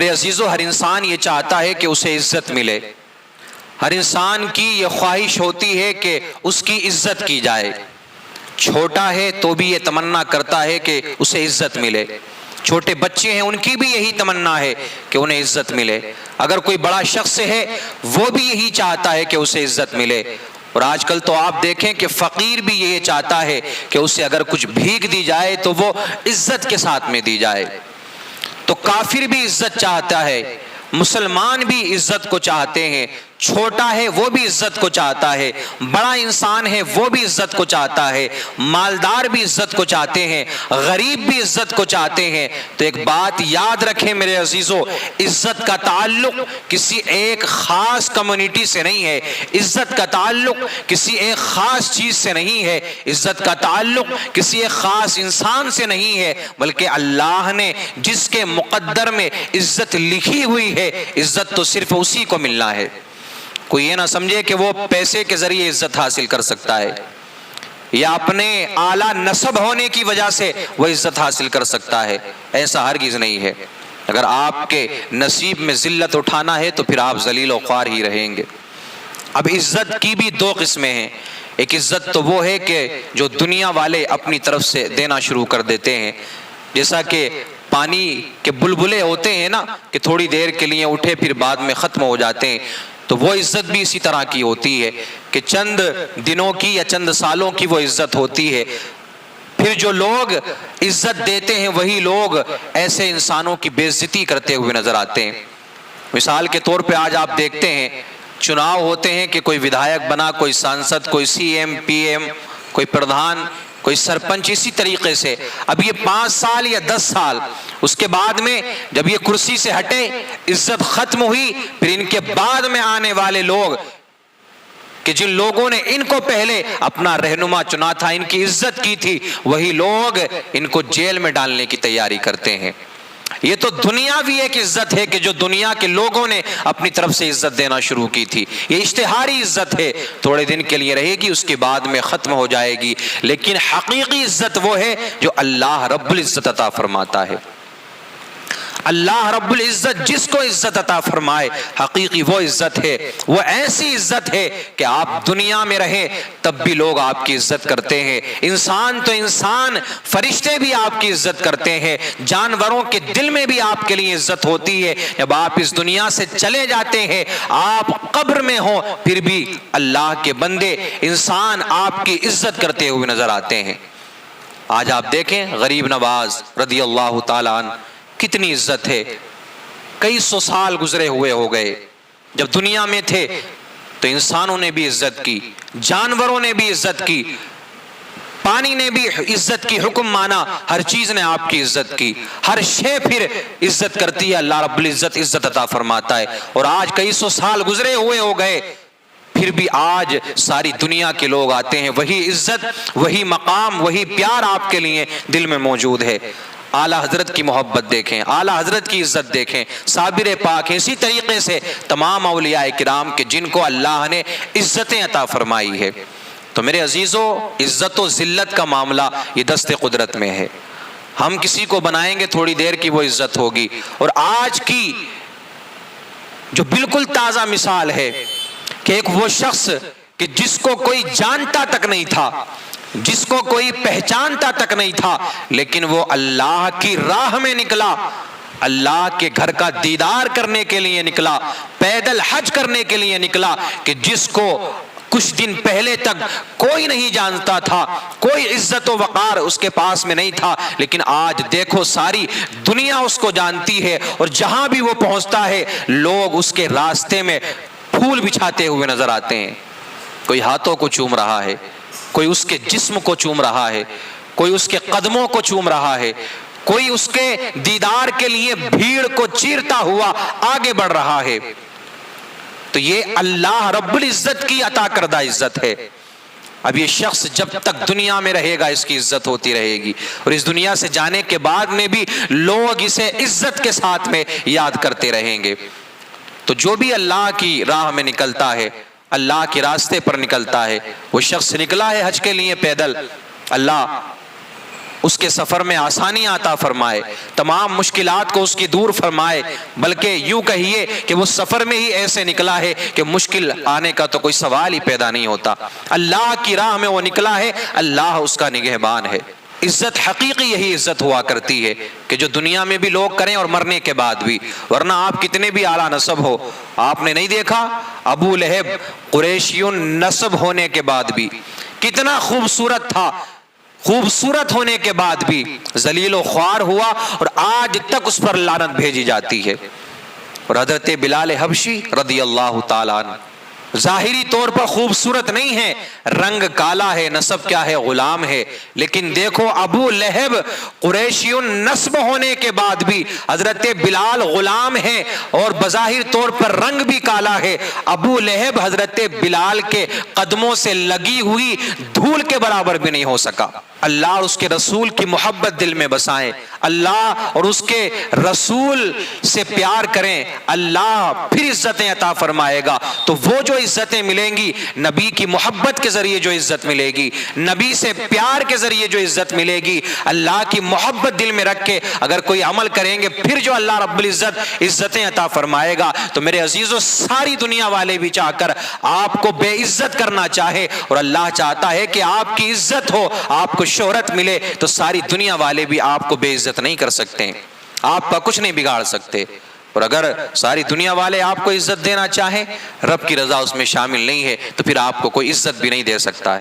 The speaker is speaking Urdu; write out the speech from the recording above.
میرے عزیزو، ہر انسان یہ چاہتا ہے کہ اسے عزت ملے، ہر انسان کی یہ خواہش ہوتی ہے کہ اس کی عزت کی جائے، چھوٹا ہے تو بھی یہ تمنا کرتا ہے کہ اسے عزت ملے، چھوٹے بچے ہیں ان کی بھی یہی تمنا ہے کہ انہیں عزت ملے، اگر کوئی بڑا شخص ہے وہ بھی یہی چاہتا ہے کہ اسے عزت ملے، اور آج کل تو آپ دیکھیں کہ فقیر بھی یہ چاہتا ہے کہ اسے اگر کچھ بھیک دی جائے تو وہ عزت کے ساتھ میں دی جائے، تو کافر بھی عزت چاہتا ہے، مسلمان بھی عزت کو چاہتے ہیں، چھوٹا ہے وہ بھی عزت کو چاہتا ہے، بڑا انسان ہے وہ بھی عزت کو چاہتا ہے، مالدار بھی عزت کو چاہتے ہیں، غریب بھی عزت کو چاہتے ہیں۔ تو ایک بات یاد رکھیں میرے عزیزو، عزت کا تعلق کسی ایک خاص کمیونٹی سے نہیں ہے، عزت کا تعلق کسی ایک خاص چیز سے نہیں ہے، عزت کا تعلق کسی ایک خاص انسان سے نہیں ہے، بلکہ اللہ نے جس کے مقدر میں عزت لکھی ہوئی ہے، عزت تو صرف اسی کو ملنا ہے۔ کوئی یہ نہ سمجھے کہ وہ پیسے کے ذریعے عزت حاصل کر سکتا ہے یا اپنے اعلیٰ نسب ہونے کی وجہ سے وہ عزت حاصل کر سکتا ہے، ایسا ہرگز نہیں ہے۔ اگر آپ کے نصیب میں ذلت اٹھانا ہے تو پھر آپ ذلیل و خوار ہی رہیں گے۔ اب عزت کی بھی دو قسمیں ہیں، ایک عزت تو وہ ہے کہ جو دنیا والے اپنی طرف سے دینا شروع کر دیتے ہیں، جیسا کہ پانی کے بلبلے ہوتے ہیں نا کہ تھوڑی دیر کے لیے اٹھے پھر بعد میں ختم ہو جاتے ہیں، تو وہ عزت بھی اسی طرح کی ہوتی ہے کہ چند دنوں کی یا چند سالوں کی وہ عزت ہوتی ہے، پھر جو لوگ عزت دیتے ہیں وہی لوگ ایسے انسانوں کی بے عزتی کرتے ہوئے نظر آتے ہیں۔ مثال کے طور پہ آج آپ دیکھتے ہیں چناؤ ہوتے ہیں کہ کوئی ودھایک بنا، کوئی سانسد، کوئی سی ایم، پی ایم، کوئی پردھان، کوئی سرپنچ، اسی طریقے سے اب یہ 5 سال یا 10 سال اس کے بعد میں جب یہ کرسی سے ہٹے عزت ختم ہوئی، پھر ان کے بعد میں آنے والے لوگ کہ جن لوگوں نے ان کو پہلے اپنا رہنما چنا تھا، ان کی عزت کی تھی، وہی لوگ ان کو جیل میں ڈالنے کی تیاری کرتے ہیں۔ یہ تو دنیاوی ایک عزت ہے کہ جو دنیا کے لوگوں نے اپنی طرف سے عزت دینا شروع کی تھی، یہ اشتہاری عزت ہے، تھوڑے دن کے لیے رہے گی، اس کے بعد میں ختم ہو جائے گی، لیکن حقیقی عزت وہ ہے جو اللہ رب العزت عطا فرماتا ہے۔ اللہ رب العزت جس کو عزت عطا فرمائے، حقیقی وہ عزت ہے، وہ ایسی عزت ہے کہ آپ دنیا میں رہیں تب بھی لوگ آپ کی عزت کرتے ہیں، انسان تو انسان، فرشتے بھی آپ کی عزت کرتے ہیں، جانوروں کے دل میں بھی آپ کے لیے عزت ہوتی ہے۔ جب آپ اس دنیا سے چلے جاتے ہیں، آپ قبر میں ہوں، پھر بھی اللہ کے بندے انسان آپ کی عزت کرتے ہوئے نظر آتے ہیں۔ آج آپ دیکھیں غریب نواز رضی اللہ تعالیٰ عنہ، کتنی عزت ہے، کئی سو سال گزرے ہوئے ہو گئے، جب دنیا میں تھے تو انسانوں نے بھی عزت کی، جانوروں نے بھی عزت کی، پانی نے بھی عزت کی حکم مانا، ہر چیز نے آپ کی عزت کی، ہر شے پھر عزت کرتی ہے، اللہ رب العزت عزت عطا فرماتا ہے۔ اور آج کئی سو سال گزرے ہوئے ہو گئے، پھر بھی آج ساری دنیا کے لوگ آتے ہیں، وہی عزت، وہی مقام، وہی پیار آپ کے لیے دل میں موجود ہے۔ اعلیٰ حضرت کی محبت دیکھیں، اعلیٰ حضرت کی عزت دیکھیں، صابر پاک ہیں، اسی طریقے سے تمام اولیاء کرام کے جن کو اللہ نے عزتیں عطا فرمائی ہے۔ تو میرے عزیزو، عزت و ذلت کا معاملہ یہ دست قدرت میں ہے، ہم کسی کو بنائیں گے تھوڑی دیر کی وہ عزت ہوگی۔ اور آج کی جو بالکل تازہ مثال ہے کہ ایک وہ شخص کہ جس کو کوئی جانتا تک نہیں تھا، جس کو کوئی پہچانتا تک نہیں تھا، لیکن وہ اللہ کی راہ میں نکلا، اللہ کے گھر کا دیدار کرنے کے لیے نکلا، پیدل حج کرنے کے لیے نکلا، کہ جس کو کچھ دن پہلے تک کوئی نہیں جانتا تھا، کوئی عزت و وقار اس کے پاس میں نہیں تھا، لیکن آج دیکھو ساری دنیا اس کو جانتی ہے، اور جہاں بھی وہ پہنچتا ہے لوگ اس کے راستے میں پھول بچھاتے ہوئے نظر آتے ہیں، کوئی ہاتھوں کو چوم رہا ہے، کوئی اس کے جسم کو چوم رہا ہے، کوئی اس کے قدموں کو چوم رہا ہے، کوئی اس کے دیدار کے لیے بھیڑ کو چیرتا ہوا آگے بڑھ رہا ہے۔ تو یہ اللہ رب العزت کی عطا کردہ عزت ہے۔ اب یہ شخص جب تک دنیا میں رہے گا اس کی عزت ہوتی رہے گی، اور اس دنیا سے جانے کے بعد میں بھی لوگ اسے عزت کے ساتھ میں یاد کرتے رہیں گے۔ تو جو بھی اللہ کی راہ میں نکلتا ہے، اللہ کے راستے پر نکلتا ہے، وہ شخص نکلا ہے حج کے لیے پیدل، اللہ اس کے سفر میں آسانی عطا فرمائے، تمام مشکلات کو اس کی دور فرمائے، بلکہ یوں کہیے کہ وہ سفر میں ہی ایسے نکلا ہے کہ مشکل آنے کا تو کوئی سوال ہی پیدا نہیں ہوتا۔ اللہ کی راہ میں وہ نکلا ہے، اللہ اس کا نگہبان ہے۔ عزت حقیقی یہی عزت ہوا کرتی ہے کہ جو دنیا میں بھی لوگ کریں اور مرنے کے بعد بھی، ورنہ آپ کتنے بھی اعلیٰ نسب ہو، آپ نے نہیں دیکھا ابو لہب قریشیون نسب ہونے کے بعد بھی کتنا خوبصورت تھا، خوبصورت ہونے کے بعد بھی ذلیل و خوار ہوا اور آج تک اس پر لعنت بھیجی جاتی ہے۔ اور حضرت بلال حبشی رضی اللہ تعالیٰ عنہ ظاہری طور پر خوبصورت نہیں ہے، رنگ کالا ہے، نسب کیا ہے، غلام ہے، لیکن دیکھو ابو لہب قریشیون نسب ہونے کے بعد بھی حضرت بلال غلام ہے اور بظاہر طور پر رنگ بھی کالا ہے، ابو لہب حضرت بلال کے قدموں سے لگی ہوئی دھول کے برابر بھی نہیں ہو سکا۔ اللہ اور اس کے رسول کی محبت دل میں بسائیں، اللہ اور اس کے رسول سے پیار کریں، اللہ پھر عزتیں عطا فرمائے گا۔ تو وہ جو عزتیں ملیں گی نبی کی محبت کے ذریعے جو عزت ملے گی، نبی سے پیار کے ذریعے جو عزت ملے گی، اللہ کی محبت دل میں رکھ کے اگر کوئی عمل کریں گے پھر جو اللہ رب العزت عزتیں عطا فرمائے گا۔ تو میرے عزیزو، ساری دنیا والے بھی چاہ کر آپ کو بے عزت کرنا چاہے اور اللہ چاہتا ہے کہ آپ کی عزت ہو، آپ کو شہرت ملے، تو ساری دنیا والے بھی آپ کو بے عزت نہیں کر سکتے، آپ کا کچھ نہیں بگاڑ سکتے۔ اور اگر ساری دنیا والے آپ کو عزت دینا چاہیں، رب کی رضا اس میں شامل نہیں ہے، تو پھر آپ کو کوئی عزت بھی نہیں دے سکتا ہے۔